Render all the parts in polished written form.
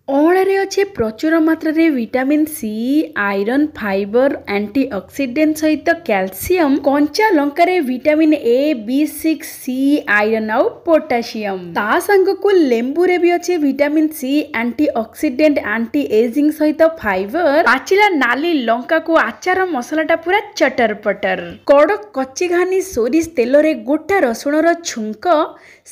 ଅଁଳାରେ ଅଛି ପ୍ରଚୁର ମାତ୍ରାରେ vitamin C, iron, fibre, antioxidant ସହିତ କ୍ୟାଲସିୟମ। କଞ୍ଚା ଲଙ୍କାରେ vitamin A, B6, C, iron ଆଉ ପୋଟାସିୟମ। ତା ସାଙ୍ଗକୁ ଲେମ୍ବୁରେ ବି ଅଛି vitamin C, antioxidant, anti ageing ସହିତ ଫାଇବର। ପାଚିଲା ନାଲି ଲଙ୍କାକୁ ଆଚାର ମସଲାଟା ପୁରା ଚଟର ପଟର। କଡ଼କ କଚି ଘାନି ସୋରିଷ ତେଲରେ ଗୋଟା ରସୁଣର ଛୁଙ୍କ।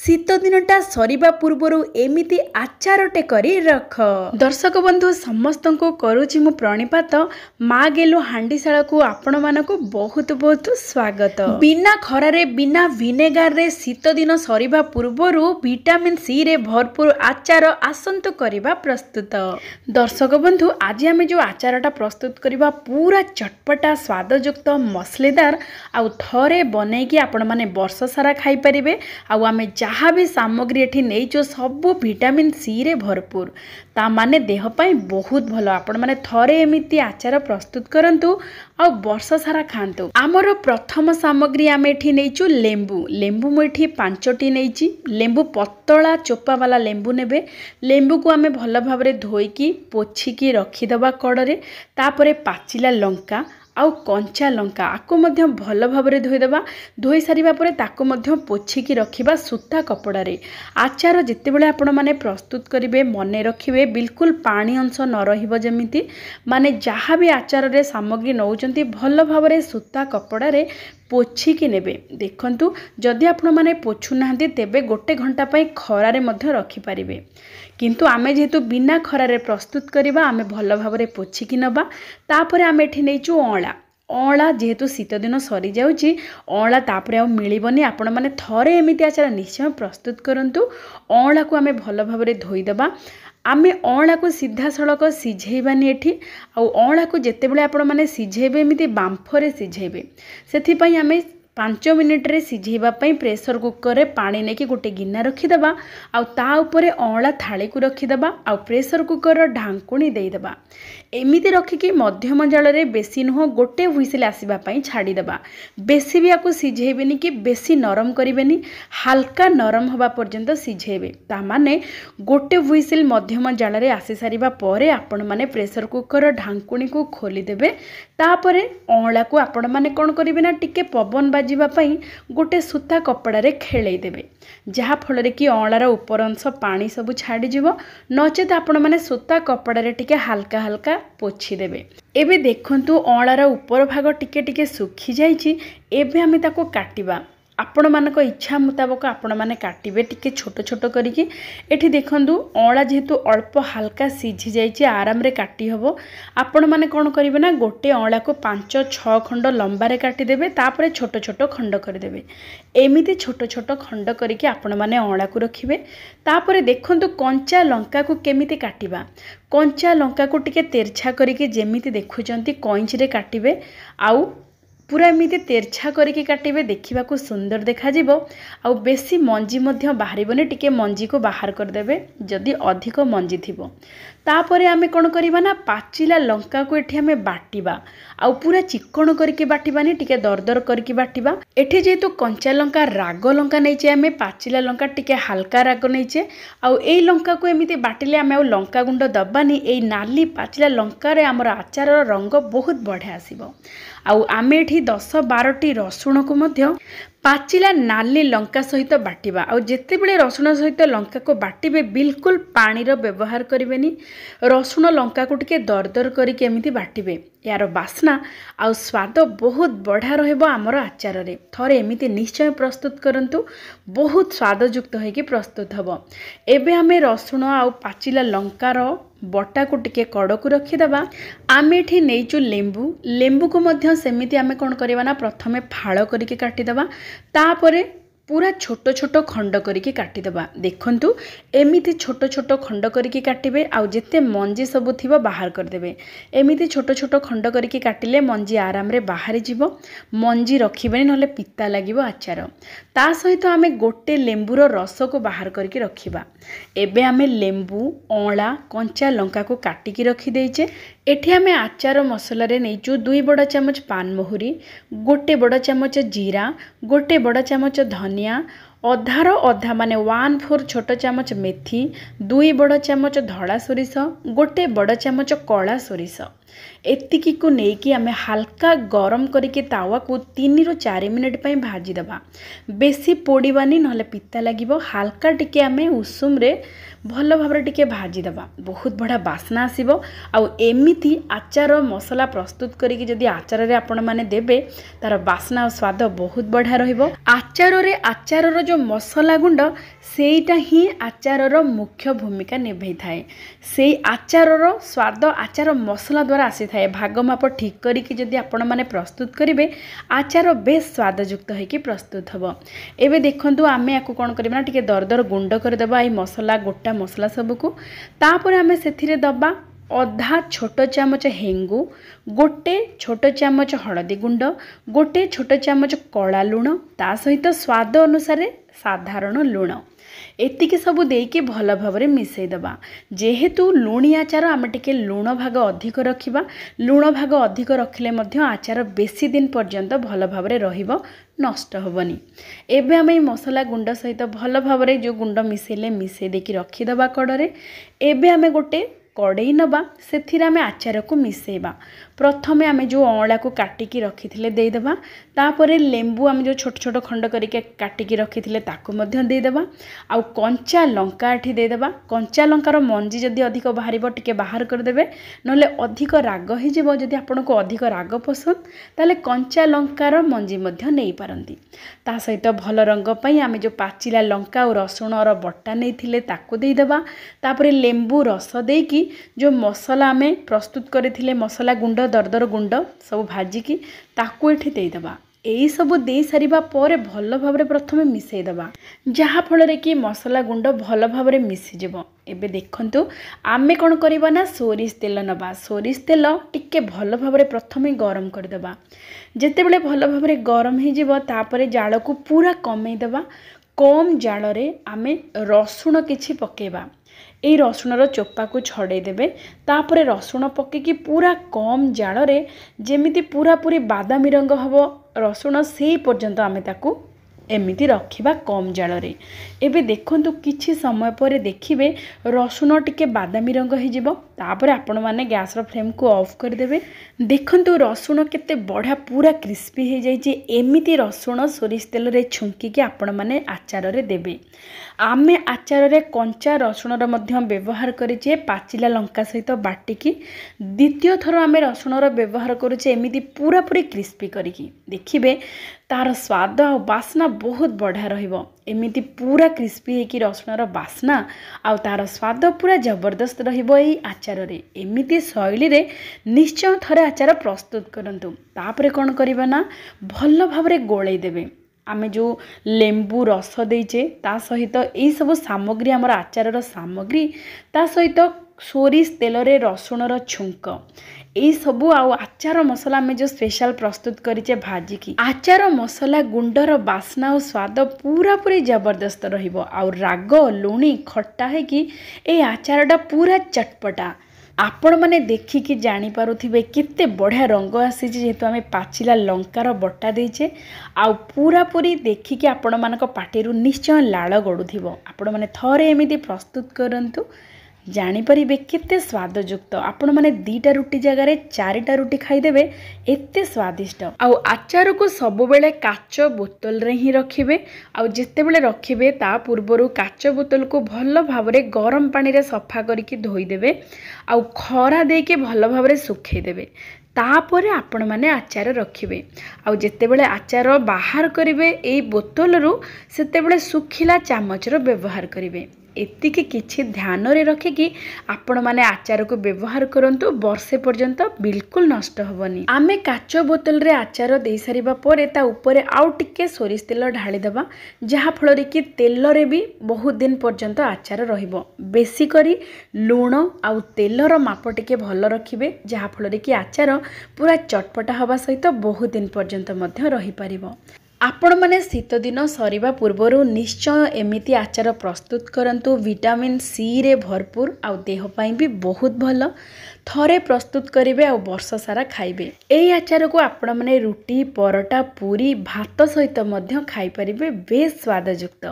ଶୀତ ଦିନଟା ସରିବା ପୂର୍ବରୁ ଏମିତି ଆଚାରଟେ କରି ରଖ। ଦର୍ଶକ ବନ୍ଧୁ ସମସ୍ତଙ୍କୁ କରୁଛି ମୁଁ ପ୍ରଣିପାତ। ମା ଗେଲୁ ହାଣ୍ଡିଶାଳକୁ ଆପଣମାନଙ୍କୁ ବହୁତ ବହୁତ ସ୍ୱାଗତ। ବିନା ଖରାରେ ବିନା ଭିନେଗାରରେ ଶୀତ ଦିନ ସରିବା ପୂର୍ବରୁ ଭିଟାମିନ୍ ସି ରେ ଭରପୁର ଆଚାର ଆସନ୍ତୁ କରିବା ପ୍ରସ୍ତୁତ। ଦର୍ଶକ ବନ୍ଧୁ ଆଜି ଆମେ ଯେଉଁ ଆଚାରଟା ପ୍ରସ୍ତୁତ କରିବା ପୁରା ଚଟପଟା ସ୍ୱାଦଯୁକ୍ତ ମସଲେଦାର ଆଉ ଥରେ ବନେଇକି ଆପଣମାନେ ବର୍ଷ ସାରା ଖାଇପାରିବେ। ଆଉ ଆମେ ଯାହା ବି ସାମଗ୍ରୀ ଏଠି ନେଇଛୁ ସବୁ ଭିଟାମିନ୍ ସି ରେ ଭରପୁର। ତା ମାନେ ଦେହ ପାଇଁ ବହୁତ ଭଲ। ଆପଣମାନେ ଥରେ ଏମିତି ଆଚାର ପ୍ରସ୍ତୁତ କରନ୍ତୁ ଆଉ ବର୍ଷ ସାରା ଖାଆନ୍ତୁ। ଆମର ପ୍ରଥମ ସାମଗ୍ରୀ ଆମେ ଏଠି ନେଇଛୁ ଲେମ୍ବୁ। ଲେମ୍ବୁ ମୁଁ ଏଠି 5ଟି ନେଇଛି। ଲେମ୍ବୁ ପତଳା ଚୋପାବାଲା ଲେମ୍ବୁ ନେବେ। ଲେମ୍ବୁକୁ ଆମେ ଭଲ ଭାବରେ ଧୋଇକି ପୋଛିକି ରଖିଦେବା କଡ଼ରେ। ତାପରେ ପାଚିଲା ଲଙ୍କା ଆଉ କଞ୍ଚା ଲଙ୍କା ଆକୁ ମଧ୍ୟ ଭଲ ଭାବରେ ଧୋଇଦେବା। ଧୋଇ ସାରିବା ପରେ ତାକୁ ମଧ୍ୟ ପୋଛିକି ରଖିବା ସୂତା କପଡ଼ାରେ। ଆଚାର ଯେତେବେଳେ ଆପଣମାନେ ପ୍ରସ୍ତୁତ କରିବେ ମନେ ରଖିବେ ବିଲକୁଲ ପାଣି ଅଂଶ ନ ରହିବ ଯେମିତି। ମାନେ ଯାହା ବି ଆଚାରରେ ସାମଗ୍ରୀ ନେଉଛନ୍ତି ଭଲ ଭାବରେ ସୂତା କପଡ଼ାରେ ପୋଛିକି ନେବେ। ଦେଖନ୍ତୁ ଯଦି ଆପଣମାନେ ପୋଛୁନାହାନ୍ତି ତେବେ 1 ଘଣ୍ଟା ପାଇଁ ଖରାରେ ମଧ୍ୟ ରଖିପାରିବେ। କିନ୍ତୁ ଆମେ ଯେହେତୁ ବିନା ଖରାରେ ପ୍ରସ୍ତୁତ କରିବା ଆମେ ଭଲ ଭାବରେ ପୋଛିକି ନେବା। ତାପରେ ଆମେ ଏଠି ନେଇଛୁ ଅଁଳା। ଅଁଳା ଯେହେତୁ ଶୀତ ଦିନ ସରିଯାଉଛି ଅଁଳା ତାପରେ ଆଉ ମିଳିବନି। ଆପଣମାନେ ଥରେ ଏମିତି ଆଚାର ନିଶ୍ଚୟ ପ୍ରସ୍ତୁତ କରନ୍ତୁ। ଅଁଳାକୁ ଆମେ ଭଲ ଭାବରେ ଧୋଇଦେବା। ଆମେ ଅଁଳାକୁ ସିଧାସଳଖ ସିଝେଇବାନି ଏଠି। ଆଉ ଅଁଳାକୁ ଯେତେବେଳେ ଆପଣମାନେ ସିଝେଇବେ ଏମିତି ବାମ୍ଫରେ ସିଝେଇବେ। ସେଥିପାଇଁ ଆମେ 5 ମିନିଟରେ ସିଝେଇବା ପାଇଁ ପ୍ରେସର କୁକରରେ ପାଣି ନେଇକି ଗୋଟେ ଗିନା ରଖିଦେବା। ଆଉ ତା ଉପରେ ଅଁଳା ଥାଳିକୁ ରଖିଦେବା ଆଉ ପ୍ରେସର କୁକରର ଢାଙ୍କୁଣୀ ଦେଇଦେବା। ଏମିତି ରଖିକି ମଧ୍ୟମ ଜାଳରେ ବେଶୀ ନୁହଁ ଗୋଟେ ହୁଇସିଲ୍ ଆସିବା ପାଇଁ ଛାଡ଼ିଦେବା। ବେଶୀ ବି ଆକୁ ସିଝେଇବେନି କି ବେଶୀ ନରମ କରିବେନି। ହାଲକା ନରମ ହେବା ପର୍ଯ୍ୟନ୍ତ ସିଝେଇବେ। ତା ମାନେ ଗୋଟେ ହୁଇସିଲ୍ ମଧ୍ୟମ ଜାଳରେ ଆସି ସାରିବା ପରେ ଆପଣମାନେ ପ୍ରେସର କୁକରର ଢାଙ୍କୁଣୀକୁ ଖୋଲିଦେବେ। ତାପରେ ଅଁଳାକୁ ଆପଣମାନେ କ'ଣ କରିବେ ନା ଟିକେ ପବନ ବାଜିବା ପାଇଁ ଗୋଟେ ସୂତା କପଡ଼ାରେ ଖେଳେଇ ଦେବେ। ଯାହାଫଳରେ କି ଅଁଳାର ଉପର ଅଂଶ ପାଣି ସବୁ ଛାଡ଼ିଯିବ। ନଚେତ ଆପଣମାନେ ସୂତା କପଡ଼ାରେ ଟିକେ ହାଲକା ହାଲକା ପୋଛିଦେବେ। ଏବେ ଦେଖନ୍ତୁ ଅଁଳାର ଉପର ଭାଗ ଟିକେ ଟିକେ ଶୁଖିଯାଇଛି। ଏବେ ଆମେ ତାକୁ କାଟିବା। ଆପଣମାନଙ୍କ ଇଚ୍ଛା ମୁତାବକ ଆପଣମାନେ କାଟିବେ ଟିକେ ଛୋଟ ଛୋଟ କରିକି। ଏଠି ଦେଖନ୍ତୁ ଅଁଳା ଯେହେତୁ ଅଳ୍ପ ହାଲକା ସିଝି ଯାଇଛି ଆରାମରେ କାଟି ହେବ। ଆପଣମାନେ କ'ଣ କରିବେ ନା ଗୋଟେ ଅଁଳାକୁ 5-6 ଖଣ୍ଡ ଲମ୍ବାରେ କାଟିଦେବେ। ତାପରେ ଛୋଟ ଛୋଟ ଖଣ୍ଡ କରିଦେବେ। ଏମିତି ଛୋଟ ଛୋଟ ଖଣ୍ଡ କରିକି ଆପଣମାନେ ଅଁଳାକୁ ରଖିବେ। ତାପରେ ଦେଖନ୍ତୁ କଞ୍ଚା ଲଙ୍କାକୁ କେମିତି କାଟିବା। କଞ୍ଚା ଲଙ୍କାକୁ ଟିକେ ତେରଛା କରିକି ଯେମିତି ଦେଖୁଛନ୍ତି କଇଁଚିରେ କାଟିବେ। ଆଉ ପୁରା ଏମିତି ତେରଛା କରିକି କାଟିବେ ଦେଖିବାକୁ ସୁନ୍ଦର ଦେଖାଯିବ। ଆଉ ବେଶୀ ମଞ୍ଜି ମଧ୍ୟ ବାହାରିବନି। ଟିକେ ମଞ୍ଜିକୁ ବାହାର କରିଦେବେ ଯଦି ଅଧିକ ମଞ୍ଜି ଥିବ। ତାପରେ ଆମେ କ'ଣ କରିବା ନା ପାଚିଲା ଲଙ୍କାକୁ ଏଠି ଆମେ ବାଟିବା। ଆଉ ପୁରା ଚିକଣ କରିକି ବାଟିବାନି ଟିକେ ଦରଦର କରିକି ବାଟିବା। ଏଠି ଯେହେତୁ କଞ୍ଚା ଲଙ୍କା ରାଗ ଲଙ୍କା ନେଇଛେ ଆମେ ପାଚିଲା ଲଙ୍କା ଟିକେ ହାଲକା ରାଗ ନେଇଛେ। ଆଉ ଏଇ ଲଙ୍କାକୁ ଏମିତି ବାଟିଲେ ଆମେ ଆଉ ଲଙ୍କା ଗୁଣ୍ଡ ଦବାନି। ଏଇ ନାଲି ପାଚିଲା ଲଙ୍କାରେ ଆମର ଆଚାରର ରଙ୍ଗ ବହୁତ ବଢ଼ିଆ ଆସିବ। ଆଉ ଆମେ ଏଠି 10-12ଟି ରସୁଣକୁ ମଧ୍ୟ ପାଚିଲା ନାଲି ଲଙ୍କା ସହିତ ବାଟିବା। ଆଉ ଯେତେବେଳେ ରସୁଣ ସହିତ ଲଙ୍କାକୁ ବାଟିବେ ବିଲକୁଲ ପାଣିର ବ୍ୟବହାର କରିବେନି। ରସୁଣ ଲଙ୍କାକୁ ଟିକେ ଦରଦର କରିକି ଏମିତି ବାଟିବେ। ଏହାର ବାସ୍ନା ଆଉ ସ୍ୱାଦ ବହୁତ ବଢ଼ିଆ ରହିବ ଆମର ଆଚାରରେ। ଥରେ ଏମିତି ନିଶ୍ଚୟ ପ୍ରସ୍ତୁତ କରନ୍ତୁ। ବହୁତ ସ୍ୱାଦଯୁକ୍ତ ହୋଇକି ପ୍ରସ୍ତୁତ ହେବ। ଏବେ ଆମେ ରସୁଣ ଆଉ ପାଚିଲା ଲଙ୍କାର ବଟାକୁ ଟିକେ କଡ଼କୁ ରଖିଦେବା। ଆମେ ଏଠି ନେଇଛୁ ଲେମ୍ବୁ। ଲେମ୍ବୁକୁ ମଧ୍ୟ ସେମିତି ଆମେ କ'ଣ କରିବା ନା ପ୍ରଥମେ ଫାଳ କରିକି କାଟିଦେବା। ତାପରେ ପୁରା ଛୋଟ ଛୋଟ ଖଣ୍ଡ କରିକି କାଟିଦେବା। ଦେଖନ୍ତୁ ଏମିତି ଛୋଟ ଛୋଟ ଖଣ୍ଡ କରିକି କାଟିବେ। ଆଉ ଯେତେ ମଞ୍ଜି ସବୁ ଥିବ ବାହାର କରିଦେବେ। ଏମିତି ଛୋଟ ଛୋଟ ଖଣ୍ଡ କରିକି କାଟିଲେ ମଞ୍ଜି ଆରାମରେ ବାହାରିଯିବ। ମଞ୍ଜି ରଖିବେନି ନହେଲେ ପିତା ଲାଗିବ ଆଚାର। ତା ସହିତ ଆମେ ଗୋଟେ ଲେମ୍ବୁର ରସକୁ ବାହାର କରିକି ରଖିବା। ଏବେ ଆମେ ଲେମ୍ବୁ, ଅଁଳା, କଞ୍ଚା ଲଙ୍କାକୁ କାଟିକି ରଖିଦେଇଛେ। ଏଠି ଆମେ ଆଚାର ମସଲାରେ ନେଇଛୁ 2 ବଡ଼ ଚାମଚ ପାନମହୁରି, 1 ବଡ଼ ଚାମଚ ଜିରା, 1 ବଡ଼ ଚାମଚ ଧନିଆ, अधार अधा माने 1/4 छोट चामच मेथी, 2 बड़ चामच धड़ा सोरिष, गोटे बड़ चामच कला सोरिष एतिकी को नेकी आमे हल्का गरम करके तावा को 3 ରୁ 4 मिनिट पई भाजी दबा। बेसी पोड़ीबानी नहले पिता लागिबो। हल्का टिके आमे उषुम रे भल भाव टिके भाजी दबा। बहुत बड़ा बास्ना आसीबो। आउ एमिति आचार मसला प्रस्तुत करिके जदि आचार रे आपण माने देबे तार बास्ना और स्वाद बहुत बढ़िया रहिबो। आचार रे आचार रो जो मसला गुंड सेटा ही आचार रो मुख्य भूमिका निभाई थाए। से आचार रो स्वाद आचार मसला द्वारा आसी थाए। भाग माप ठीक करिके जदि आपण माने प्रस्तुत करिवे आचार बेस स्वादयुक्त होइके प्रस्तुत हबो। एबे देखंतु आमे याकु कोन करबा ना टिके दरदर गुंड कर देबा ई मसला गोटा मसला सबको। तापर आमे सेथिरे दबा अधा छोट चामच हेंगु, गोटे छोट चामच हळदी गुंड, गोटे छोट चामच कला लुण, ता सहित स्वाद अनुसार साधारण लुण एतिके सब देके भल भाव मिसई दबा। जेहेतु लुणी आचार आम टिके लुण भाग अधिक रखिबा। लुण भाग अधिक रखिले मध्य आचार बेसी दिन पर्यंत भल भाव रहिबो, नष्ट होबनी। एबे आम मसला गुंड सहित भल भाव जो गुंड मिसेले मिसई देकी रखिदबा कड़े। एबे आम गोटे कड़ई नबा सेथिरे आमे आचार को मिसेबा। प्रथमे आमे जो अँला को काटिकी रखिथिले देदेबा। तापरे लेंबू आमे जो छोट छोट खंड करिके काटिकी रखिथिले ताको मध्य देदेबा। आउ कंचा लंका एठी देदेबा। कंचा लंकार मंजी जदि अधिक बाहरिबो टिके बाहर कर देबे, नले अधिक राग हो जिवो। जदि आपनको अधिक राग पसंद ताले कंचा लंकार मंजी मध्य नेई पारंती। ता सहित भल रंग पई आमे जो पाचिला लंका और रसुण रो बट्टा नेइथिले ताको देदेबा। तापरे लेंबू रस देकी जो मसला आमे प्रस्तुत करथिले मसला गुंड दरदर गुंड सब भाजिकी ताकू एठी देदेबा। एई सब दे सारिबा परे भल भावरे प्रथमे मिसई दबा, जहा फल कि मसला गुंड भल भावरे मिसी जिवो। एबे देखंतु आमे कोन करिबा ना सोरिष तेल नबा। सोरिष तेल टिके भल भावरे प्रथमे गरम कर देबा। जेतेबेले भल भावरे गरम हे जिवो तापरे जाळ को पूरा कमेई देबा। कम जाळ रे आमे रसुण किछि पकेबा। एई रसुणर चोपा को छड़े देबे। तापरे रसुण पकेकी पूरा कम जाळ रे जेमिति पूरा पूरी बादामी रंग हबो रसुण सेई पर्यंत आमे ताकू एमिति रखिबा कम जाळ रे। एबे देखंतु किछि समय परे देखिबे रसुण टिके बादामी रंग हे जिवो। तापरे आपण माने गैस रो फ्लेम को ऑफ कर देबे। देखंतु रसुण केते बढ़िया पूरा क्रिस्पी हे जाई जे। एमिति रसुण सोरिष तेल रे छुंकी के आपण माने आचार रे देबे। आमे आचार रे कंचा रसुण रो मध्य व्यवहार करिचे पाचिला लंका सहित बाटिकी। द्वितीय थरो आमे रसुण रो व्यवहार करूचे एमिति पूरा पूरी क्रिस्पी करिकी। देखिबे तार स्वाद और बास्ना बहुत बढ़िया रहिबो। एमिति पूरा क्रिस्पी हेकी रसुण रो बास्ना आउ तार स्वाद पूरा जबरदस्त रहिबो एई आचार रे। एमिति शैली रे निश्चय थरे आचार प्रस्तुत करंतु। तापरे कोन करिबा ना भल भावरे गोळेई देबे। आमे जो लेंबू रस देइचे ता सहित एई सब सामग्री हमर आचार सामग्री ता सहित सोरिष तेल रे रसुण रो छुंक एई सबु आउ आचार मसला में जो स्पेशल प्रस्तुत करिचे भाजी की आचार मसला गुंडर बास्ना और स्वाद पूरा पूरी जबरदस्त रहिबो। आउ राग लुणी खट्टा है कि ए आचारटा पूरा चटपटा। आपण माने देखिकी जानी पारुथिबे केते बढ़िया रंग आसी जेहेतु आमे पाचिला लंकार बट्टा देइचे। आउ पूरा पूरी देखिकी आपण मानक पाटिरु निश्चय लाळ गडुथिबो। आपण माने थरे एमिति प्रस्तुत करंतु जानी परिबे केते स्वादयुक्त। आपण माने 2टा रुटी जगह रे 4टा रुटी खाइदेबे एते स्वादिष्ट। आउ आचार को सब बेले काच बोतल रे ही रखिबे। आउ जेते बेले रखिबे ता पूर्वरु काच बोतल को भल भावरे गरम पानी रे सफा करिकि धोई देबे। आउ खरा देके भल भावरे सुखै देबे। तापरे आपण माने आचार रखिबे। आउ जेते बेले आचार बाहर करिवे एई बोतल रु सेते बेले सुखिला चामच रो व्यवहार करिवे। एतिके किछि ध्यान रे रखिकी आपण माने आचार को व्यवहार करंतु वर्षे पर्यंत बिल्कुल नष्ट होबनी। आमे काच बोतल रे आचार दे सारिबा परे ता ऊपर आउ टिके सोरिष तेल ढाली देबा, जहा फल रे कि तेल रे भी बहुत दिन पर्यंत आचार रहिबो। बेसी करी लूण आउ तेलर माप टिके भल रखिबे, जहा फल रे कि आचार पूरा चटपटा हवा सहित बहुत दिन पर्यंत मध्य रहि परिबो। आपण मैंने शीत दिन सरिबा पूर्वर निश्चय एमिति आचार प्रस्तुत करंतु विटामिन सी रे भरपूर आउ देह पई भी बहुत भल थरे प्रस्तुत करेंगे आ वर्ष सारा खाइबे। एई आचार को आपण मैंने रुटी परोटा पूरी भात सहित मध्य खाई परिबे बेस स्वादयुक्त।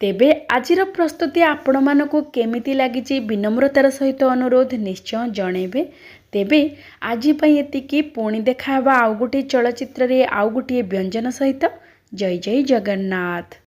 तेबे आजिर प्रस्तुति आपण मानकु केमिति लागिछि विनम्रतार सहित अनुरोध निश्चय जणेबे। तेबे आजि पई एतिकी पुणी देखाबा आउ गोटे चलचित्र रे आउ गोटे व्यंजन सहित। जय जय जगन्नाथ।